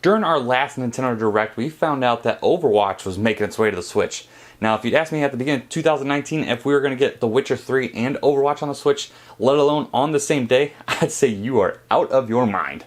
during our last Nintendo Direct, we found out that Overwatch was making its way to the Switch. Now, if you'd asked me at the beginning of 2019 if we were going to get The Witcher 3 and Overwatch on the Switch, let alone on the same day, I'd say you are out of your mind.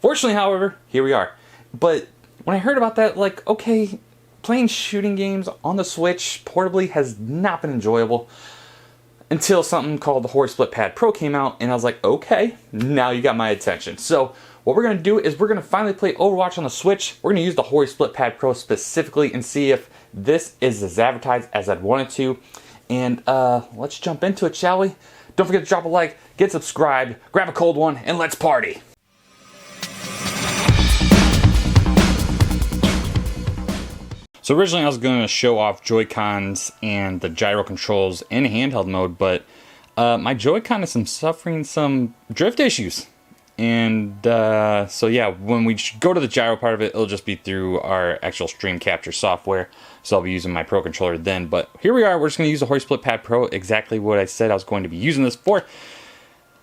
Fortunately, however, here we are. But when I heard about that, like, okay, playing shooting games on the Switch portably has not been enjoyable until something called the Hori Split Pad Pro came out, and I was like, okay, now you got my attention. So what we're going to do is we're going to finally play Overwatch on the Switch. We're going to use the Hori Split Pad Pro specifically and see if this is as advertised as I'd want it to. And let's jump into it, shall we? Don't forget to drop a like, get subscribed, grab a cold one, and let's party. So originally I was going to show off Joy-Cons and the gyro controls in handheld mode, but my Joy-Con is suffering some drift issues. And so yeah, when we go to the gyro part of it, it'll just be through our actual stream capture software. So I'll be using my Pro Controller then. But here we are, we're just going to use the Hori Split Pad Pro, exactly what I said I was going to be using this for.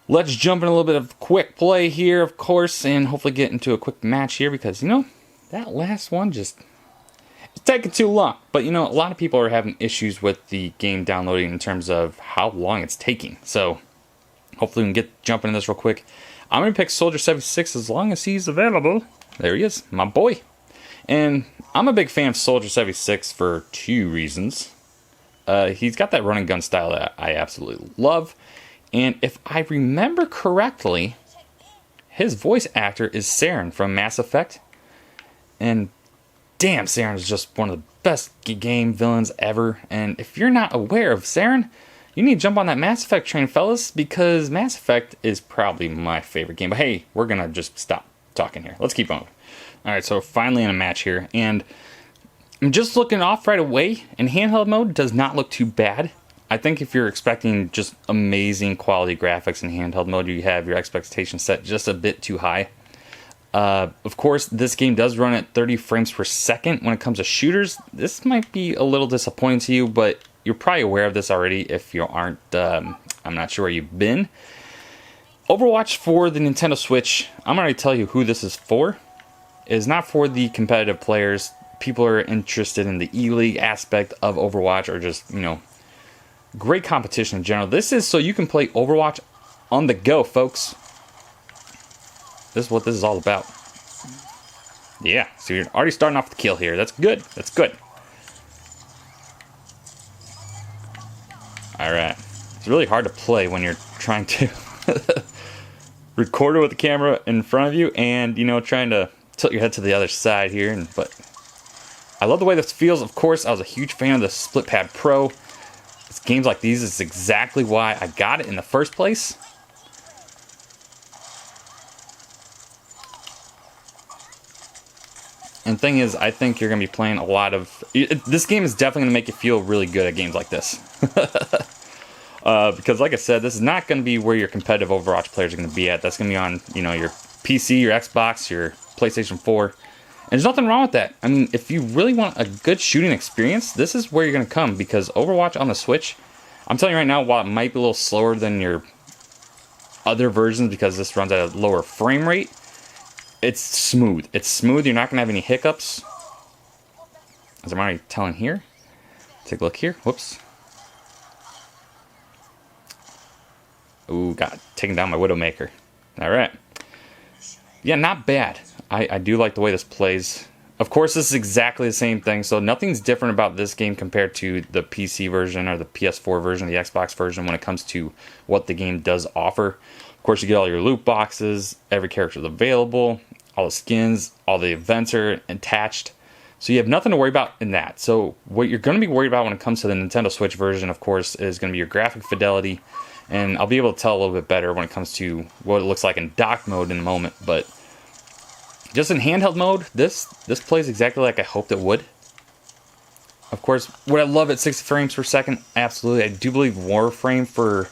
Let's jump in a little bit of quick play here, of course, and hopefully get into a quick match here because, you know, that last one just... it's taking too long. But, you know, a lot of people are having issues with the game downloading in terms of how long it's taking. So hopefully we can get jumping in this real quick. I'm going to pick Soldier 76 as long as he's available. There he is, my boy. And I'm a big fan of Soldier 76 for two reasons. He's got that running gun style that I absolutely love. And if I remember correctly, his voice actor is Saren from Mass Effect. And damn, Saren is just one of the best game villains ever. And if you're not aware of Saren, you need to jump on that Mass Effect train, fellas, because Mass Effect is probably my favorite game. But hey, we're going to just stop talking here. Let's keep on. Alright, so finally in a match here. And I'm just looking off right away. And handheld mode does not look too bad. I think if you're expecting just amazing quality graphics in handheld mode, you have your expectations set just a bit too high. Of course, this game does run at 30 frames per second. When it comes to shooters, this might be a little disappointing to you, but you're probably aware of this already. If you aren't, I'm not sure where you've been. Overwatch for the Nintendo Switch, I'm going to tell you who this is for. It is not for the competitive players. People are interested in the E-League aspect of Overwatch, or just, you know, great competition in general. This is so you can play Overwatch on the go, folks. This is what this is all about. Yeah, so you're already starting off with the kill here. That's good. That's good. Alright. It's really hard to play when you're trying to record it with the camera in front of you and, you know, trying to tilt your head to the other side here. But I love the way this feels. Of course, I was a huge fan of the Split Pad Pro. It's games like these is exactly why I got it in the first place. And the thing is, I think you're going to be playing a lot of... this game is definitely going to make you feel really good at games like this. Because like I said, this is not going to be where your competitive Overwatch players are going to be at. That's going to be on, you know, your PC, your Xbox, your PlayStation 4. And there's nothing wrong with that. I mean, if you really want a good shooting experience, this is where you're going to come. Because Overwatch on the Switch, I'm telling you right now, while it might be a little slower than your other versions because this runs at a lower frame rate, it's smooth. It's smooth. You're not going to have any hiccups. As I'm already telling here. Take a look here. Whoops. Ooh, got taken down my Widowmaker. Alright. Yeah, not bad. I do like the way this plays. Of course, this is exactly the same thing. So nothing's different about this game compared to the PC version or the PS4 version, the Xbox version when it comes to what the game does offer. Of course, you get all your loot boxes, every character is available, all the skins, all the events are attached. So you have nothing to worry about in that. So what you're going to be worried about when it comes to the Nintendo Switch version, of course, is going to be your graphic fidelity. And I'll be able to tell a little bit better when it comes to what it looks like in dock mode in a moment. But just in handheld mode, this plays exactly like I hoped it would. Of course, would I love at 60 frames per second? Absolutely. I do believe Warframe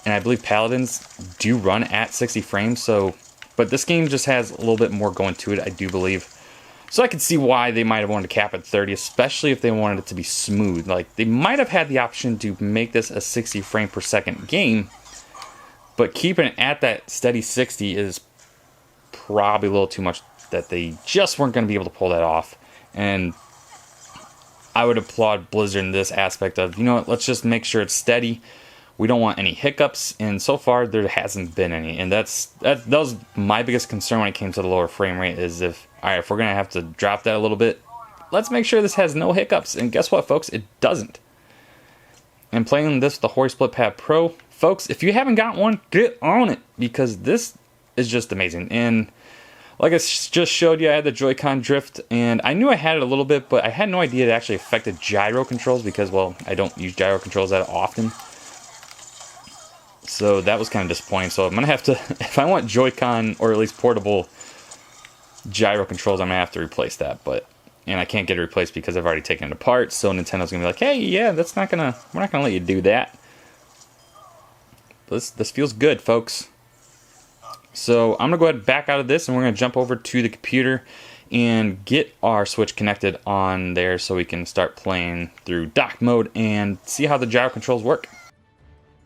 and I believe Paladins do run at 60 frames. So, but this game just has a little bit more going to it, I do believe. So I can see why they might have wanted to cap at 30, especially if they wanted it to be smooth. Like, they might have had the option to make this a 60 frame per second game, but keeping it at that steady 60 is probably a little too much that they just weren't going to be able to pull that off. And I would applaud Blizzard in this aspect of, you know what, let's just make sure it's steady. We don't want any hiccups, and so far there hasn't been any. And that was my biggest concern when it came to the lower frame rate, is if we're going to have to drop that a little bit, let's make sure this has no hiccups. And guess what, folks? It doesn't. And playing this with the Hori Split Pad Pro, folks, if you haven't got one, get on it, because this is just amazing. And like I just showed you, I had the Joy-Con drift, and I knew I had it a little bit, but I had no idea it actually affected gyro controls because, well, I don't use gyro controls that often. So that was kind of disappointing. So I'm going to have to, if I want Joy-Con or at least portable gyro controls, I'm going to have to replace that. And I can't get it replaced because I've already taken it apart. So Nintendo's going to be like, hey, yeah, we're not going to let you do that. This feels good, folks. So I'm going to go ahead and back out of this, and we're going to jump over to the computer and get our Switch connected on there so we can start playing through dock mode and see how the gyro controls work.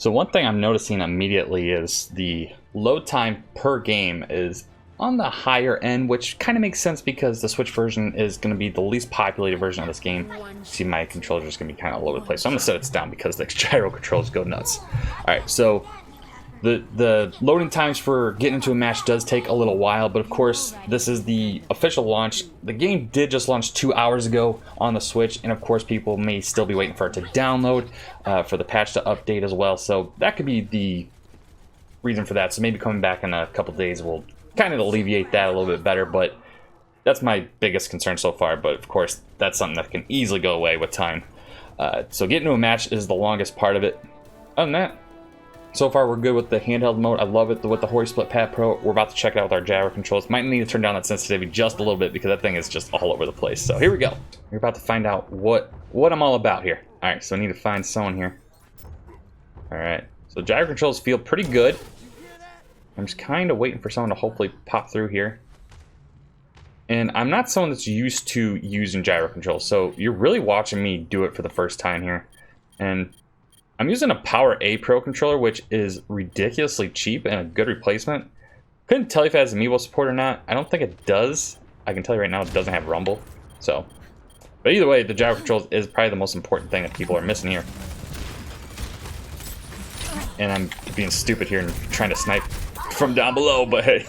So one thing I'm noticing immediately is the load time per game is on the higher end, which kind of makes sense because the Switch version is going to be the least populated version of this game. See, my controller is going to be kind of all over the place, so I'm going to set it down because the gyro controls go nuts. Alright, so the loading times for getting into a match does take a little while, but of course this is the official launch. The game did just launch 2 hours ago on the Switch, and of course people may still be waiting for it to download, for the patch to update as well, so that could be the reason for that. So maybe coming back in a couple days will kind of alleviate that a little bit better, but that's my biggest concern so far. But of course that's something that can easily go away with time. So getting to a match is the longest part of it. Other than that, so far we're good with the handheld mode. I love it with the Hori Split Pad Pro. We're about to check it out with our gyro controls. Might need to turn down that sensitivity just a little bit because that thing is just all over the place. So here we go. We're about to find out what I'm all about here. Alright, so I need to find someone here. Alright, so gyro controls feel pretty good. I'm just kind of waiting for someone to hopefully pop through here. And I'm not someone that's used to using gyro controls, so you're really watching me do it for the first time here. And I'm using a PowerA Pro controller, which is ridiculously cheap and a good replacement. Couldn't tell you if it has amiibo support or not. I don't think it does. I can tell you right now it doesn't have rumble. So, but either way, the gyro controls is probably the most important thing that people are missing here. And I'm being stupid here and trying to snipe from down below, but hey.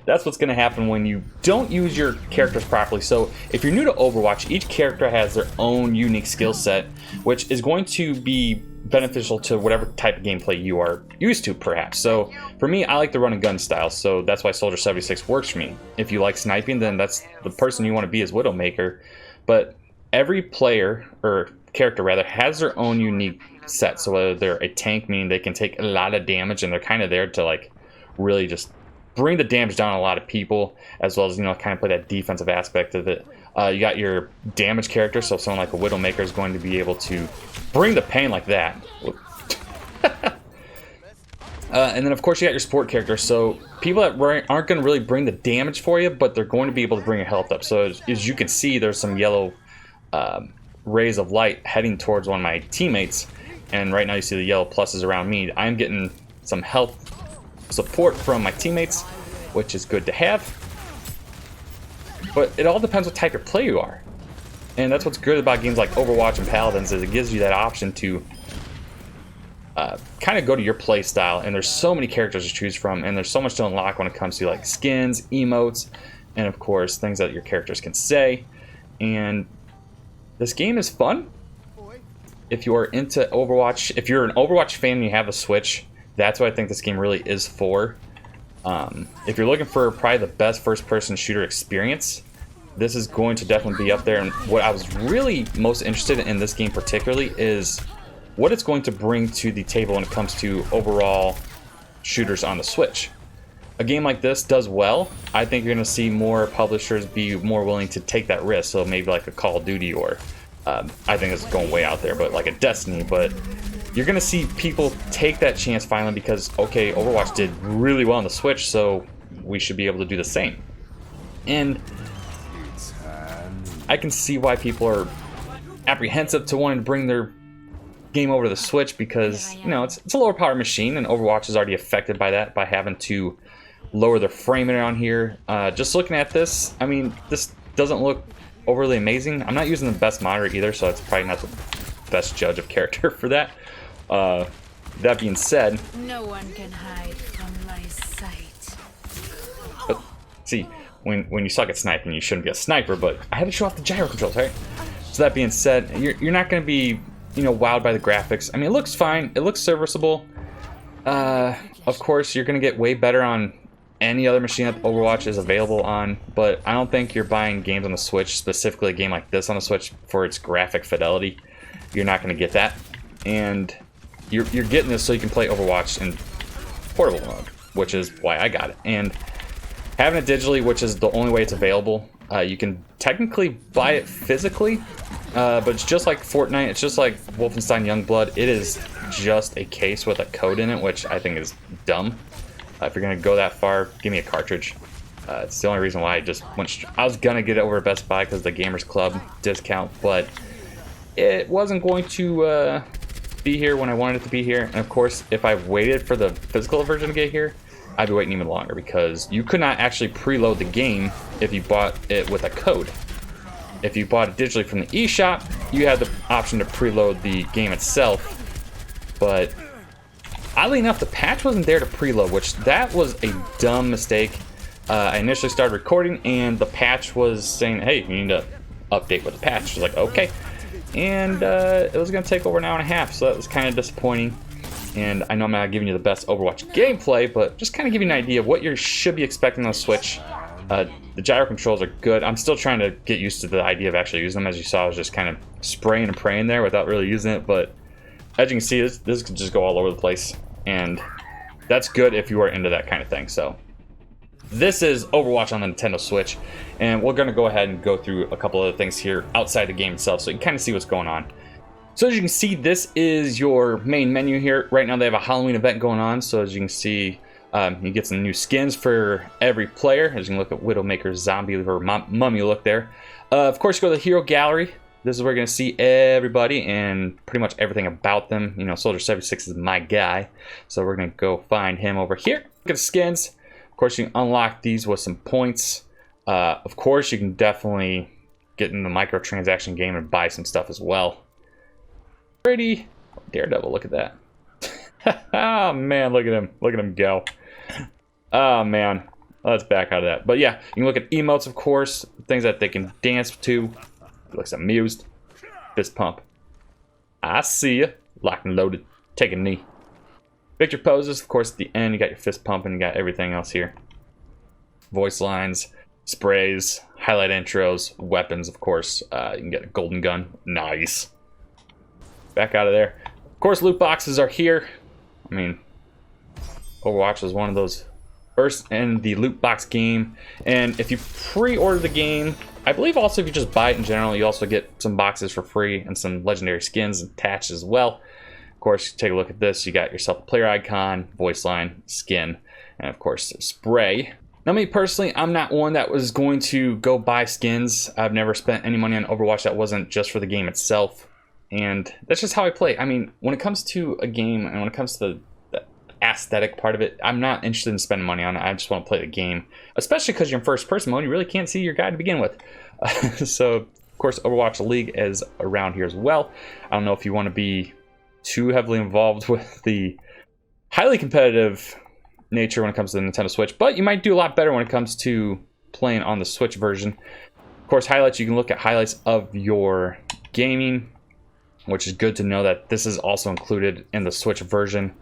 That's what's going to happen when you don't use your characters properly. So if you're new to Overwatch, each character has their own unique skill set, which is going to be beneficial to whatever type of gameplay you are used to, perhaps. So for me, I like the run and gun style, so that's why Soldier 76 works for me. If you like sniping, then that's the person you want to be as Widowmaker. But every player, or character rather, has their own unique set. So whether they're a tank, meaning they can take a lot of damage and they're kind of there to like really just bring the damage down on a lot of people, as well as, you know, kind of play that defensive aspect of it. You got your damage character, so someone like a Widowmaker is going to be able to bring the pain like that. And then of course you got your support character, so people that aren't going to really bring the damage for you, but they're going to be able to bring your health up. So as you can see, there's some yellow rays of light heading towards one of my teammates, and right now you see the yellow pluses around me. I'm getting some health support from my teammates, which is good to have. But it all depends what type of player you are, and that's what's good about games like Overwatch and Paladins, is it gives you that option to kind of go to your play style. And there's so many characters to choose from, and there's so much to unlock when it comes to like skins, emotes, and of course things that your characters can say. And this game is fun if you are into Overwatch. If you're an Overwatch fan and you have a Switch, that's what I think this game really is for. If you're looking for probably the best first-person shooter experience, this is going to definitely be up there. And what I was really most interested in this game particularly is what it's going to bring to the table when it comes to overall shooters on the Switch. A game like this does well. I think you're going to see more publishers be more willing to take that risk. So maybe like a Call of Duty, or I think it's going way out there, but like a Destiny. But you're going to see people take that chance finally because, okay, Overwatch did really well on the Switch, so we should be able to do the same. And I can see why people are apprehensive to wanting to bring their game over to the Switch because, you know, it's a lower power machine, and Overwatch is already affected by that, by having to lower the frame rate on here. Just looking at this, I mean, this doesn't look overly amazing. I'm not using the best monitor either, so it's probably not the best judge of character for that. That being said, no one can hide from my sight. But see, when you suck at sniping, you shouldn't be a sniper. But I had to show off the gyro controls, right? So that being said, you're not going to be, you know, wowed by the graphics. I mean, it looks fine. It looks serviceable. Of course, you're going to get way better on any other machine that Overwatch is available on, but I don't think you're buying games on the Switch, specifically a game like this on the Switch, for its graphic fidelity. You're not going to get that, and you're getting this so you can play Overwatch in portable mode, which is why I got it. And having it digitally, which is the only way it's available, you can technically buy it physically, but it's just like Fortnite, it's just like Wolfenstein Youngblood. It is just a case with a code in it, which I think is dumb. If you're gonna go that far, give me a cartridge. It's the only reason why I just went. I was gonna get it over at Best Buy because the Gamers Club discount, but it wasn't going to be here when I wanted it to be here. And of course, if I waited for the physical version to get here, I'd be waiting even longer, because you could not actually preload the game if you bought it with a code. If you bought it digitally from the eShop, you had the option to preload the game itself, but oddly enough, the patch wasn't there to preload, which that was a dumb mistake. I initially started recording and the patch was saying, hey, you need to update with the patch. I was like, okay. And it was going to take over an hour and a half, so that was kind of disappointing. And I know I'm not giving you the best Overwatch gameplay, but just kind of give you an idea of what you should be expecting on the Switch. The gyro controls are good. I'm still trying to get used to the idea of actually using them. As you saw, I was just kind of spraying and praying there without really using it, but as you can see, this can just go all over the place, and that's good if you are into that kind of thing. So this is Overwatch on the Nintendo Switch, and we're going to go ahead and go through a couple other things here outside the game itself so you can kind of see what's going on. So as you can see, this is your main menu here. Right now they have a Halloween event going on, so as you can see, you get some new skins for every player. As you can look at Widowmaker's zombie or mummy look there. Of course, you go to the hero gallery. This is where you're going to see everybody and pretty much everything about them. You know, Soldier 76 is my guy, so we're going to go find him over here. Look at the skins. Of course, you can unlock these with some points. Of course, you can definitely get in the microtransaction game and buy some stuff as well. Pretty Daredevil, look at that. Oh man, look at him go. Oh man, let's back out of that. But yeah, you can look at emotes, of course, things that they can dance to. Looks amused. Fist pump. I see ya. Locked and loaded. Take a knee. Victor poses, of course, at the end. You got your fist pump and you got everything else here. Voice lines, sprays, highlight intros, weapons, of course. You can get a golden gun. Nice. Back out of there. Of course, loot boxes are here. I mean, Overwatch was one of those first in the loot box game. And if you pre-order the game, I believe also if you just buy it in general, you also get some boxes for free and some legendary skins attached as well. Of course, take a look at this. You got yourself a player icon, voice line, skin, and of course, spray. Now, me personally, I'm not one that was going to go buy skins. I've never spent any money on Overwatch that wasn't just for the game itself. And that's just how I play. I mean, when it comes to a game and when it comes to the aesthetic part of it, I'm not interested in spending money on it. I just want to play the game. Especially because you're in first person mode, you really can't see your guy to begin with. So, of course, Overwatch League is around here as well. I don't know if you want to be too heavily involved with the highly competitive nature when it comes to the Nintendo Switch, but you might do a lot better when it comes to playing on the Switch version. Of course, highlights, you can look at highlights of your gaming, which is good to know that this is also included in the Switch version.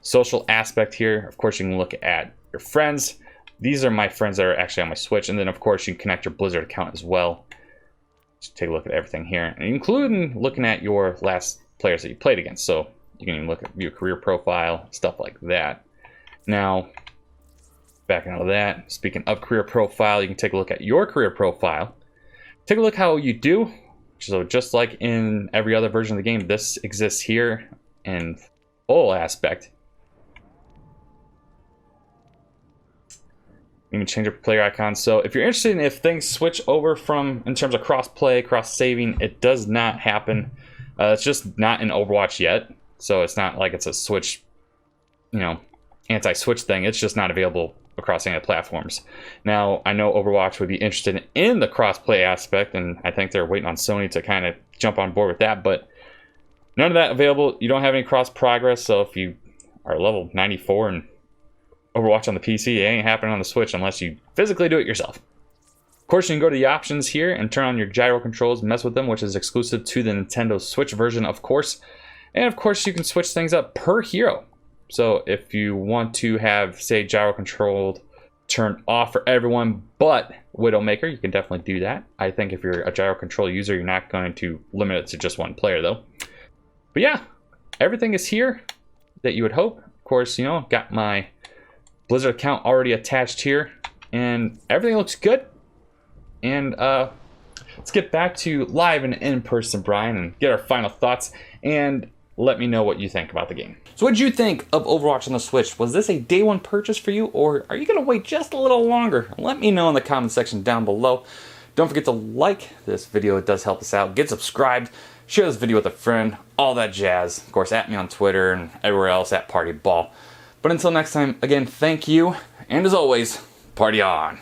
Social aspect here, of course, you can look at your friends. These are my friends that are actually on my Switch, and then of course you can connect your Blizzard account as well. Just take a look at everything here, including looking at your last players that you played against. So you can even look at your career profile, stuff like that. Now, backing out of that, speaking of career profile, you can take a look at your career profile. Take a look how you do. So just like in every other version of the game, this exists here in full aspect. You can change your player icon. So if you're interested in if things switch over from in terms of cross-play, cross-saving, it does not happen. It's just not in Overwatch yet. So it's not like it's a Switch, you know, anti-Switch thing. It's just not available across any of the platforms. Now, I know Overwatch would be interested in the cross-play aspect, and I think they're waiting on Sony to kind of jump on board with that, but none of that available. You don't have any cross progress, so if you are level 94 and Overwatch on the PC, it ain't happening on the Switch unless you physically do it yourself. Of course, you can go to the options here and turn on your gyro controls, mess with them, which is exclusive to the Nintendo Switch version, of course. And of course, you can switch things up per hero. So if you want to have, say, gyro controlled turned off for everyone but Widowmaker, you can definitely do that. I think if you're a gyro control user, you're not going to limit it to just one player, though. But yeah, everything is here that you would hope. Of course, you know, got my Blizzard account already attached here, and everything looks good. And let's get back to live and in-person, Brian, and get our final thoughts, and let me know what you think about the game. So what did you think of Overwatch on the Switch? Was this a day one purchase for you, or are you gonna wait just a little longer? Let me know in the comment section down below. Don't forget to like this video, it does help us out. Get subscribed, share this video with a friend, all that jazz. Of course, at me on Twitter and everywhere else at Party Ball. But until next time, again, thank you, and as always, party on.